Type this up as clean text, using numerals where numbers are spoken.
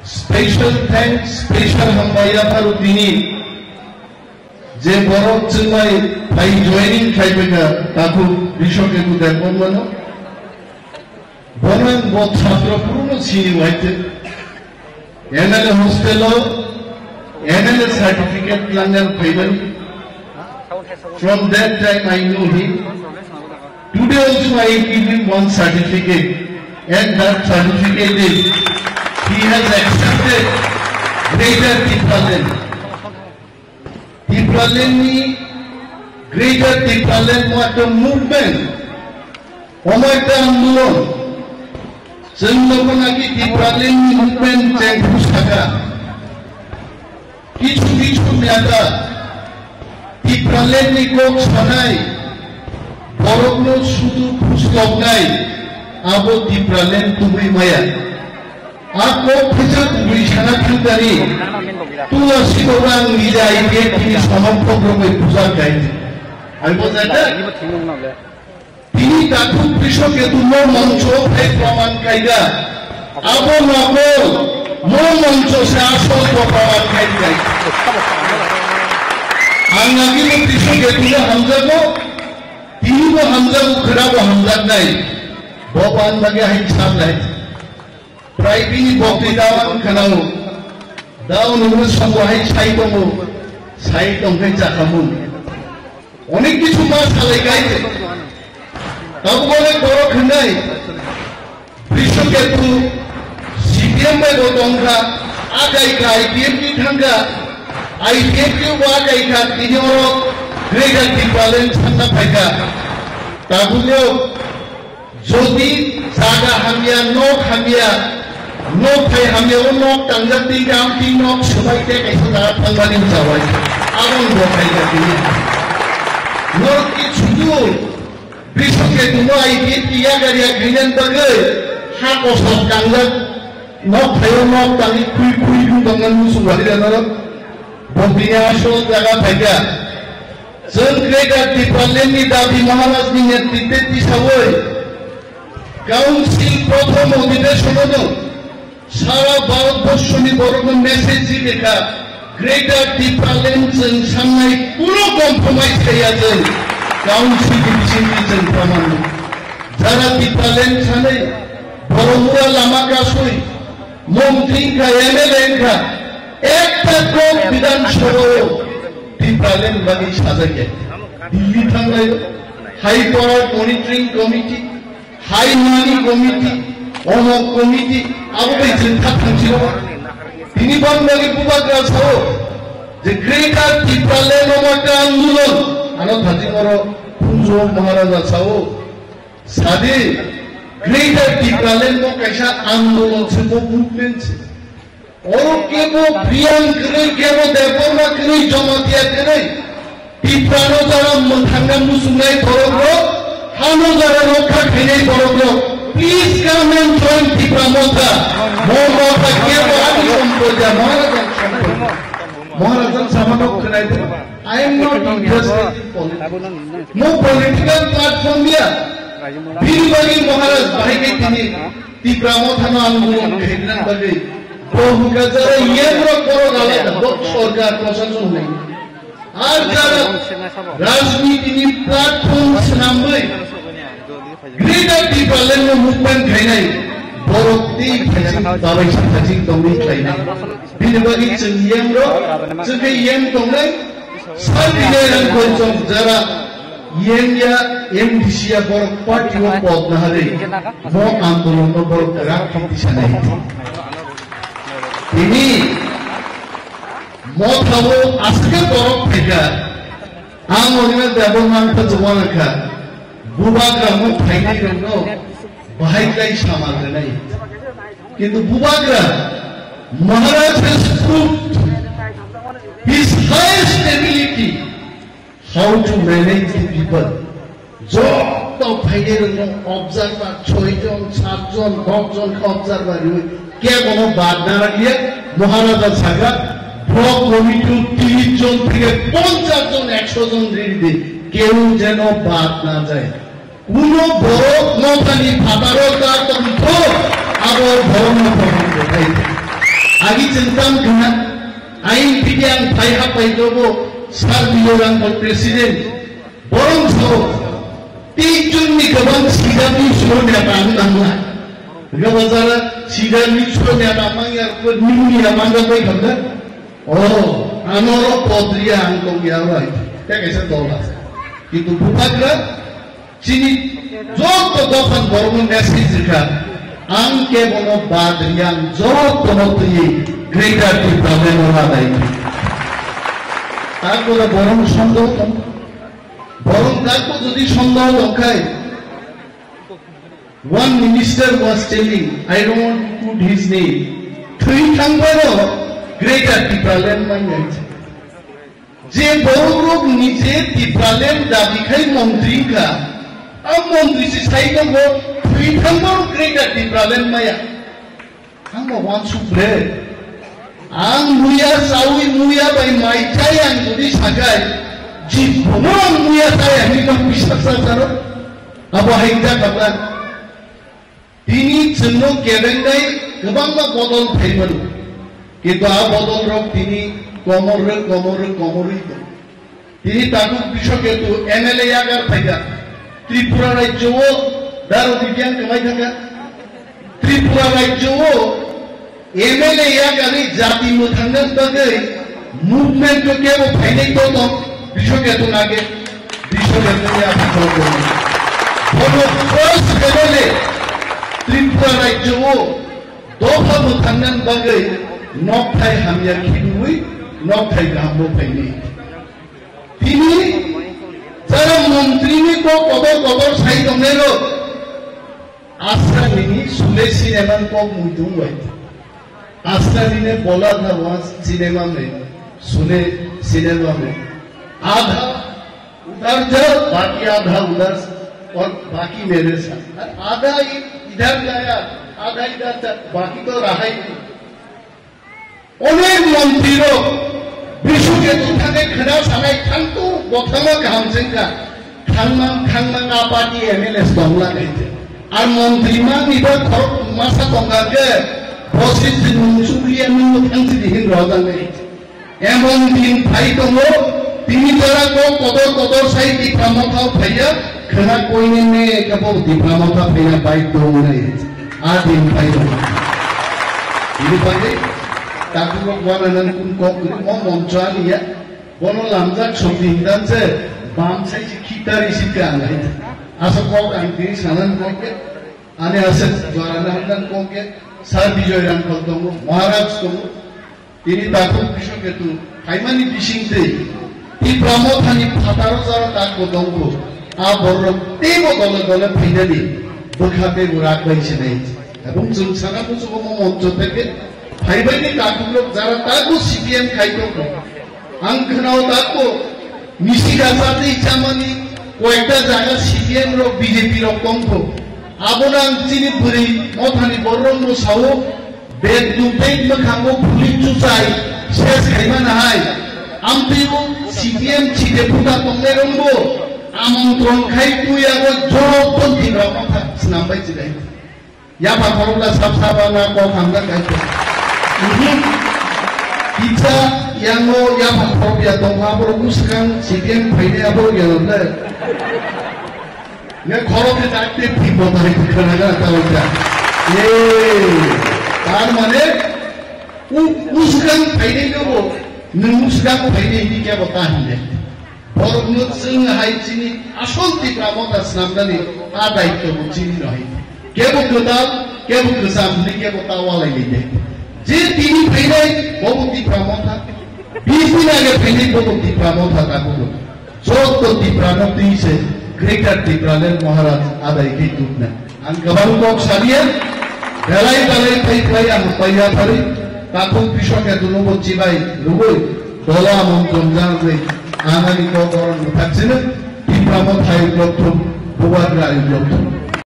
Special thanks, special hambaya paru tini je borok chungai by joining khaibega taku bishoke tu depon mano bonan bot chhatro puruno chini waite NLA hostel NLA certificate langan phaibani. From that time I know him. Today also I give him one certificate, and that certificate is he has accepted Greater Tipaland. Tipaland ni Greater Tipaland what a movement. Omata andolon. Senlokonaki Tipaland ni movement cengkus taka. Kichu miata. Tipaland ni kok sanai. Borokno sudu puslok nai. Abo Tipaland tumi maya. Aku pejat berisana kutari. Tulah si orang nilai dia kini sama program itu sahaja. Aku ada. Ini takut besok itu mau muncul performan kaya. Apa mau muncul seasal performan kaya. Anagi mau besok itu Hamzah ko. Ini mau Hamzah ko kerana Hamzah naik. Bapak bagi hisab naik. Private bokti dawan kanau, dawan urus sambuhai sai tongkai cakamun. Onik kisu mas alai gaite. Tahu boleh borok hendai. Besok itu CPM bagai tongka, agai kai IPM ki thangga, IPM ki agai kai ini orang Greater Tipaland sana paika. Tahu leo, jodi saga hamia nok hamia. Nok thai hamya nok tangjak ti gam ti nok subai te kaisa da thangani jawai abon bo thai ga ti nok ki chuju bisoke tumo ai ti ya garia ginen bagai ha ko sok tangjak nok thai nok tangi kui du dangan musu wali da no bombiya so jaga thaiga jen Greater Tipaland ni dabi maharaj ni netitwe ti sawoi council prothom অধিবেশন সারা ভারতবর্ষনি বড় message লেখা greater টিপালেন্ড সামনে পুরো compromise হইয়াছেন council decision প্রমাণ যারা টিপালেন্ড সামনে বড়মুরা লামাকাশই মন্ত্রী কা এমএলএ কা একটা কোপ বিধানসভা টিপালেন্ড বাগি সাজাকে দিল্লি থাঙ্গাই হাই পাওয়ার মনিটরিং কমিটি হাই মানি committee Omong komiti, aku bercerita tentang ini bang bagi bubagra sao, the Greater Tipaland omata andolon, anak hati moro punjo maharaja sao, sadi Greater Tipaland mo kaisa andolon se mo movement se, और के वो प्रियंक करे के वो देवरमा करे जमातिया करे, Tipaland जरा मंथंगा मुसुनाई बरोबरो, हानो जरा रोका खेने बरोबरो. Please come and join Tipramota. Mohmota kya adi umpoja Maharajan samanok kenai. I am not interested in politics. No political platform dia. Bini bagi Maharaj bahi ke tini Tipramota na andolon khednan bagi. Bohu ka jara yendro koro gala bok sorkar proshashan nahi. Ar jara rajniti ni platform sanambai. Greater Tipaland movement khainai borokti babai sajing tongi khainai bini bagi chengyang ro cheke yem tongai sabine ran konjom jara yem ya MDC ya borok party wo pod na hare mo andolon no borok rak disanai ini mo thabo aske borok theka amorina development ta jwana kha bubagra mo thaini reno bahai kai samal nai kintu bubagra Maharaj has proved his highest ability how to manage the people jo to bhaine reno observer 6 jon 7 jon 10 jon observer ke kono baad na rakhiye Maharaj saga block committee 30 jon theke 50 jon 100 jon ridi কেউ যেন বাদ না যায় কোন বড় নতানি ভাবারতা তন্ত্র আবার ধর্ম প্রবন্ধ centam kena ain pidiang thaiha paidobo sarbiyoran ko president borong so tijun ni gabang sidami shone amangla gabazara sidami shone amangya ko nimni amanga koi khamda oh anoro podriya angko yarai ta kaisa dola কিন্তু বুকাগরা চিনি যত দফন বর্ম message কা আংকে বন বাদরিয়ান যত নতুই greater টি problem হলাই তারপরে বরং সন্দেহ কম বরং তারপর যদি সন্দেহ দেখায় one minister was telling I don't want to put his name three থাংবারো গ্রেটার টি প্রবলেম মাইছে যে বড় লোক নিজে টিপ্রালেন দাবি খাই মন্ত্রী কা আর মন্ত্রী সে সাই গো তুই থাঙ্গর গ্রেটার টিপ্রালেন মায়া আম ওয়ান সুপ্রে আং মুয়া সাউই মুয়া বাই মাইটাই আং যদি সাগাই জীবন মুয়া তাই আমি তো বিশ্বাস করো আবো হাইটা কাবলা তিনি জন্য কেবেন্দাই গোবাং বদল ফাইমন কিন্তু আ বদল রক তিনি কমরে তিনি তাকু কৃষকে তো এমএলএ আগার থাকা ত্রিপুরা রাজ্যও দারো বিজ্ঞান কমাই থাকা ত্রিপুরা রাজ্যও এমএলএ আগারে জাতি মথাঙ্গন তাকে মুভমেন্ট কে ও ফাইনাই তো কৃষকে তো নাগে কৃষকে তো আপনি করবেন বড় ফার্স্ট এমএলএ ত্রিপুরা রাজ্যও দফা মথাঙ্গন তাকে নকথাই হামিয়া খিনুই নকথাই গামো ফাইনি তিনি যারা মন্ত্রী কো কদর সাই দমেলো আশ্রা নিনি সুলে সিনেমা কো মুদুং ওয়াই आस्था ने बोला था वहां सिनेमा में सुने सिनेमा में आधा उधर जाओ बाकी आधा उधर और बाकी मेरे साथ आधा इधर गया आधा इधर बाकी तो रहा ही नहीं अनेक मंत्रीरों विश्व के दुखाने खड़ा समय खंतु बोथमा कामसिंह का खांगमंग पार्टी एमएलए दंगला गए थे और मंत्री मान इधर खरब मासा दंगा के बसिस सुप्रिया मिंगो थांसी दिहिन रजा गए एमन दिन भाई तो वो तीन तरह को कदर साई दिप्रामथा भैया खना कोई ने कबो दिप्रामथा भैया बाइक तो नहीं आ दिन भाई तो ini pakai tapi waktu nan kun kok mau muncul ya bono lamjak shopping dan se bam sai kita isi kan itu asal kok anti sanan kok ke ane asal jualan dan kok ke সার বিজয়রাম কলতম মহারাজ তম তিনি তাকুক কৃষকেতু হাইমানি বিশিংতে ই ব্রহ্মথানি ফাতারো যারা তাক দঙ্গ আ বড় তেব দলে দলে finally বখাতে রাখ বাইছে নাই এবং जों সারা বছর মঞ্চ থেকে ফাইবাইনি তাকুক যারা তাকু সিপিএম খাইতো আং খনাও তাকু মিশিগাসাতে ইচ্ছামানি কয়েকটা জায়গা সিপিএম র বিজেপি র কঙ্ক আবনাং চিনি পুরি মথানি বরং সাও বেদ দুবেক মখামো পুলি চুচাই শেষ খাইমা নাহাই আমপিও সিপিএম চিদে পুতা তংলে রংবো আমন্ত্রণ খাই তুই আগো জড়পন দিরা কথা নাম্বাই চিলাই ইয়া পাথরলা সাবসাবানা ক খামদা গাইতো কিছা ইয়াঙ্গো ইয়া পাথরবিয়া দংহাবো মুসকান সিপিএম ফাইনে আবো ইয়ানলে ये खोरों के जाते ठीक होता है कुछ लगा था उनका ये तार माने उसका फायदे जो वो उसका फायदे ही क्या बता है और उन्होंने सिंह हाई चीनी अशोक की प्रामोदा स्नामदानी आदाय तो चीनी नहीं क्या वो कदाल क्या वो कसामनी क्या बता वाला ही नहीं जे तीनी फायदे वो बुद्धि प्रामोदा 20 दिन आगे फायदे वो बुद्धि प्रामोदा था को जो तो बुद्धि प्रामोदी से ग्रेटर टिप्रालेन महाराज आदाय की टूटना आं गबां कक सारिया बेलाय बेलाय फाइफाय आं पाइया थारि ताकु कृषक दुनो चिबाय रुगै दला मंत्रम जानानै आंनि को गरम थाकसिनो टिप्रामो थाय लक्ष्म बुवाग्रा लक्ष्म